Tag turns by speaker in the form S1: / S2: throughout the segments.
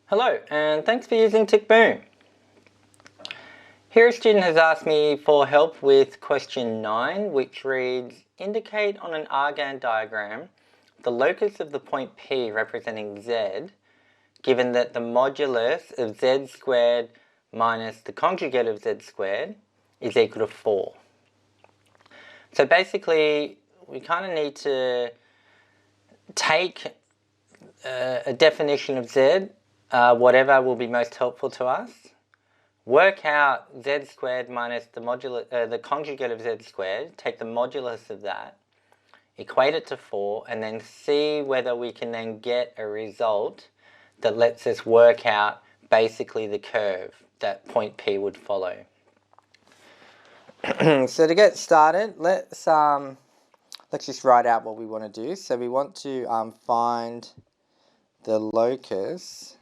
S1: Hello, and thanks for using TickBoom. Here a student has asked me for help with question 9, which reads, indicate on an Argand diagram the locus of the point P representing z, given that the modulus of z squared minus the conjugate of z squared is equal to 4. So basically, we kind of need to take a definition of z, whatever will be most helpful to us, work out z squared minus the conjugate of z squared, take the modulus of that, equate it to 4, and then see whether we can then get a result that lets us work out basically the curve that point P would follow. So to get started, let's just write out what we want to do. So we want to find the locus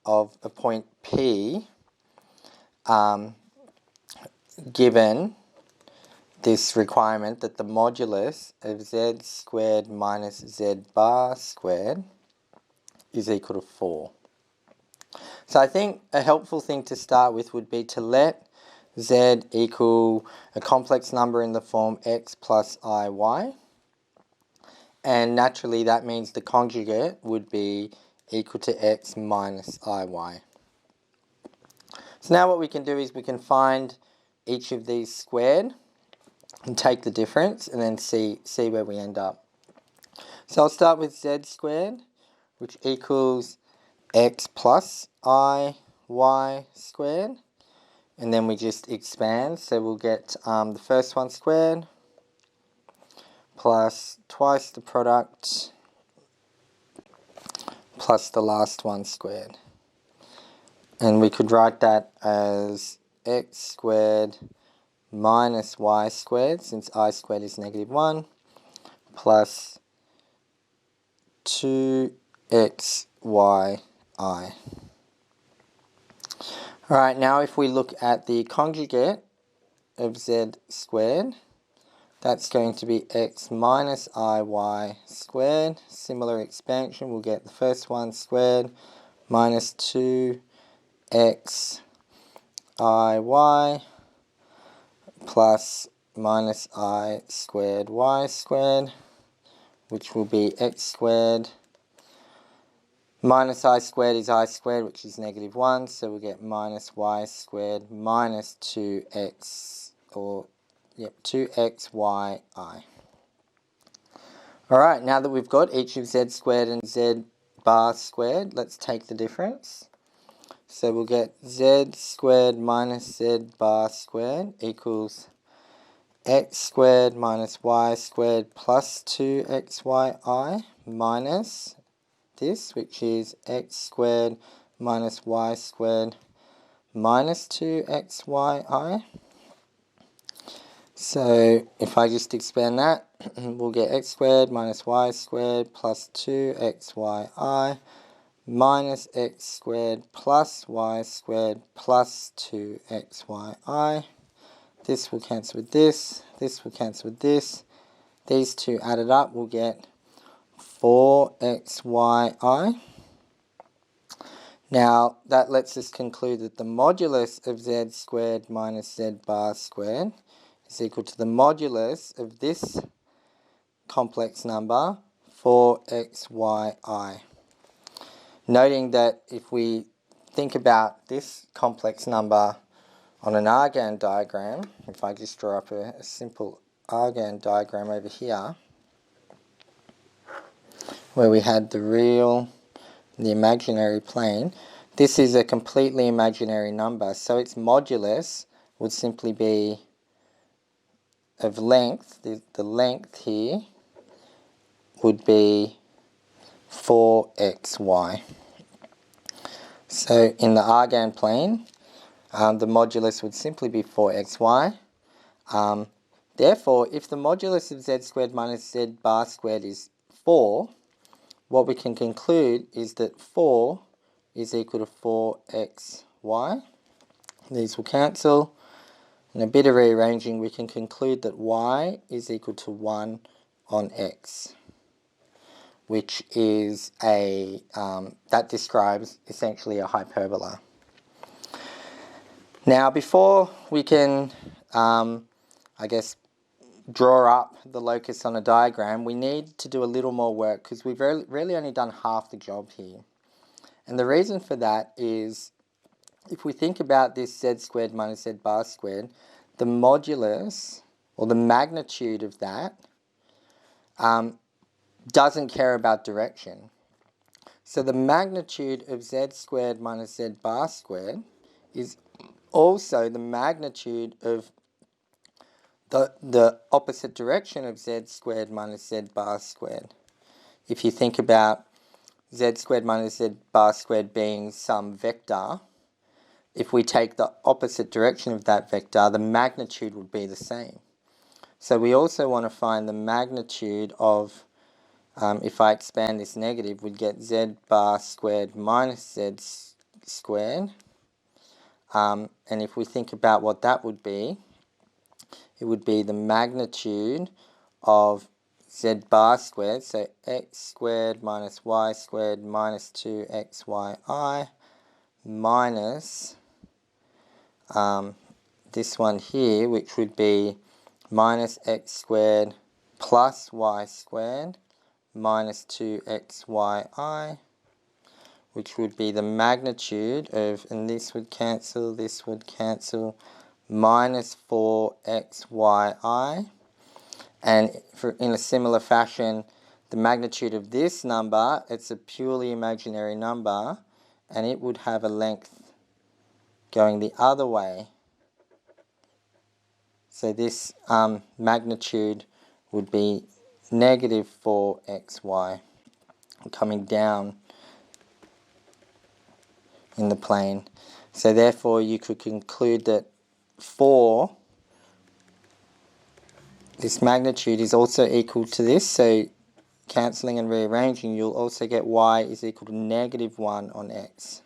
S1: of a point P given this requirement that the modulus of z squared minus z bar squared is equal to 4. So I think a helpful thing to start with would be to let z equal a complex number in the form x plus iy, and naturally that means the conjugate would be equal to x minus iy. So now what we can do is we can find each of these squared and take the difference and then see where we end up. So I'll start with z squared, which equals x plus iy squared, and then we just expand. So we'll get the first one squared plus twice the product plus the last one squared. And we could write that as x squared minus y squared, since I squared is -1, plus 2xyi. Alright, now if we look at the conjugate of z squared, that's going to be x minus iy squared. Similar expansion, we'll get the first one squared minus 2xiy plus minus I squared y squared, which will be x squared minus I squared is I squared, which is -1, so we'll get minus y squared minus 2xyi. Alright, now that we've got each of z squared and z bar squared, let's take the difference. So we'll get z squared minus z bar squared equals x squared minus y squared plus 2xyi minus this, which is x squared minus y squared minus 2xyi. So if I just expand that, we'll get x squared minus y squared plus 2xyi minus x squared plus y squared plus 2xyi. This will cancel with this will cancel with this. These two added up will get 4xyi. Now that lets us conclude that the modulus of z squared minus z bar squared is equal to the modulus of this complex number 4xyi. Noting that if we think about this complex number on an Argand diagram, if I just draw up a simple Argand diagram over here, where we had the real, the imaginary plane, this is a completely imaginary number, so its modulus would simply be of length. The length here would be 4xy. So in the Argand plane, the modulus would simply be 4xy. Therefore, if the modulus of z squared minus z bar squared is 4, what we can conclude is that 4 is equal to 4xy. These will cancel. In a bit of rearranging, we can conclude that y is equal to 1 on x. which is that describes essentially a hyperbola. Now, before we can, I guess, draw up the locus on a diagram, we need to do a little more work because we've really only done half the job here. And the reason for that is, if we think about this z squared minus z bar squared, the modulus, or the magnitude of that, doesn't care about direction. So the magnitude of z squared minus z bar squared is also the magnitude of the opposite direction of z squared minus z bar squared. If you think about z squared minus z bar squared being some vector, if we take the opposite direction of that vector, the magnitude would be the same. So we also want to find the magnitude of, if I expand this negative, we'd get z bar squared minus z squared. And if we think about what that would be, it would be the magnitude of z bar squared, so x squared minus y squared minus 2xyi minus this one here, which would be minus x squared plus y squared minus 2xyi, which would be the magnitude of, and this would cancel, minus 4xyi. And in a similar fashion, the magnitude of this number, it's a purely imaginary number, and it would have a length going the other way. So this magnitude would be negative 4xy, coming down in the plane. So therefore you could conclude that 4, this magnitude is also equal to this, so cancelling and rearranging, you'll also get y is equal to negative 1 on x.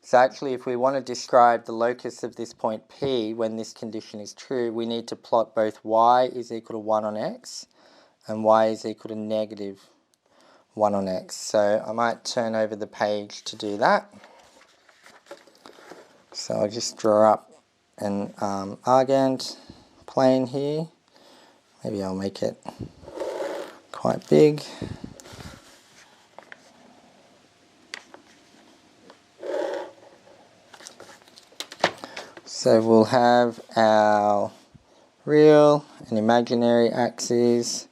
S1: So actually, if we want to describe the locus of this point P when this condition is true, we need to plot both y is equal to 1 on x and y is equal to negative 1 on x. So I might turn over the page to do that. So I'll just draw up an Argand plane here. Maybe I'll make it quite big. So we'll have our real and imaginary axes.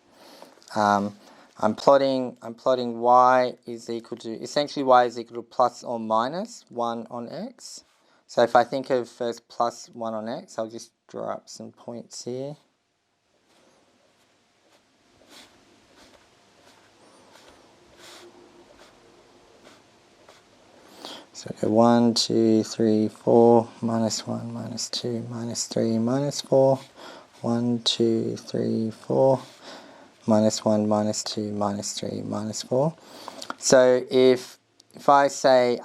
S1: I'm plotting y is equal to, essentially y is equal to plus or minus 1 on x. So if I think of first plus 1 on x, I'll just draw up some points here. So go 1, 2, 3, 4, minus 1, minus 2, minus 3, minus 4, 1, 2, 3, 4, minus 1, minus 2, minus 3, minus 4. So if I say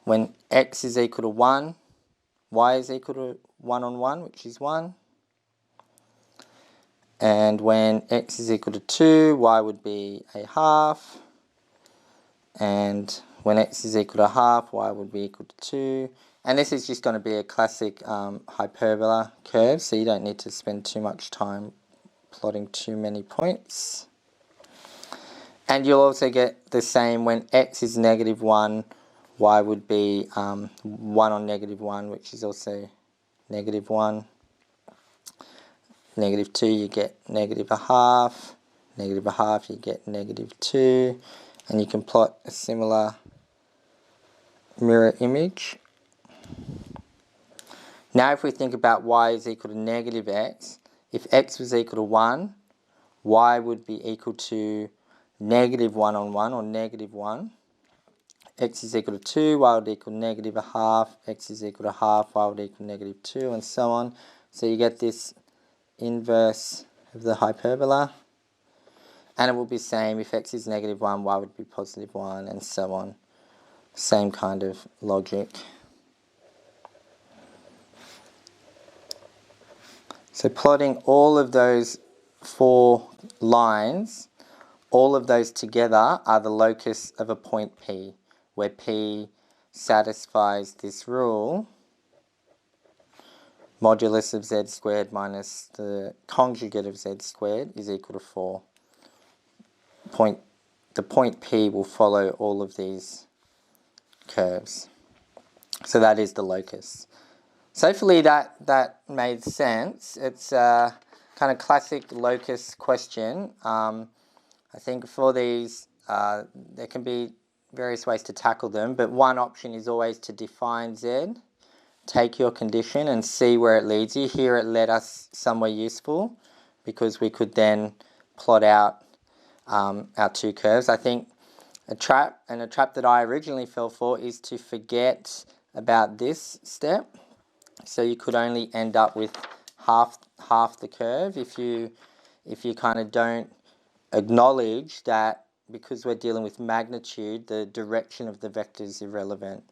S1: when x is equal to 1, y is equal to 1 on 1, which is 1. And when x is equal to 2, y would be a half. And when x is equal to half, y would be equal to 2. And this is just going to be a classic hyperbola curve, so you don't need to spend too much time plotting too many points. And you'll also get the same when x is negative 1, y would be 1 on negative 1, which is also negative 1. Negative 2, you get negative a half. Negative a half, you get negative 2. And you can plot a similar mirror image. Now if we think about y is equal to negative x, if x was equal to 1, y would be equal to negative 1 on 1, or negative 1. X is equal to 2, y would equal negative a half. X is equal to half, y would equal negative 2, and so on. So you get this inverse of the hyperbola. And it will be the same, if x is negative 1, y would be positive 1, and so on. Same kind of logic. So plotting all of those 4 lines, all of those together are the locus of a point P, where P satisfies this rule, modulus of z squared minus the conjugate of z squared is equal to 4. The point P will follow all of these curves. So that is the locus. So hopefully that made sense. It's a kind of classic locus question. I think for these, there can be various ways to tackle them, but one option is always to define z, take your condition and see where it leads you. Here it led us somewhere useful because we could then plot out our 2 curves. I think a trap that I originally fell for is to forget about this step. So you could only end up with half the curve if you kind of don't acknowledge that because we're dealing with magnitude, the direction of the vector is irrelevant.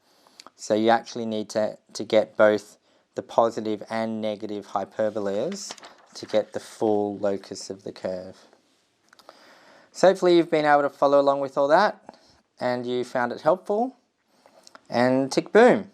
S1: So you actually need to get both the positive and negative hyperbolas to get the full locus of the curve. So hopefully you've been able to follow along with all that and you found it helpful, and tick boom.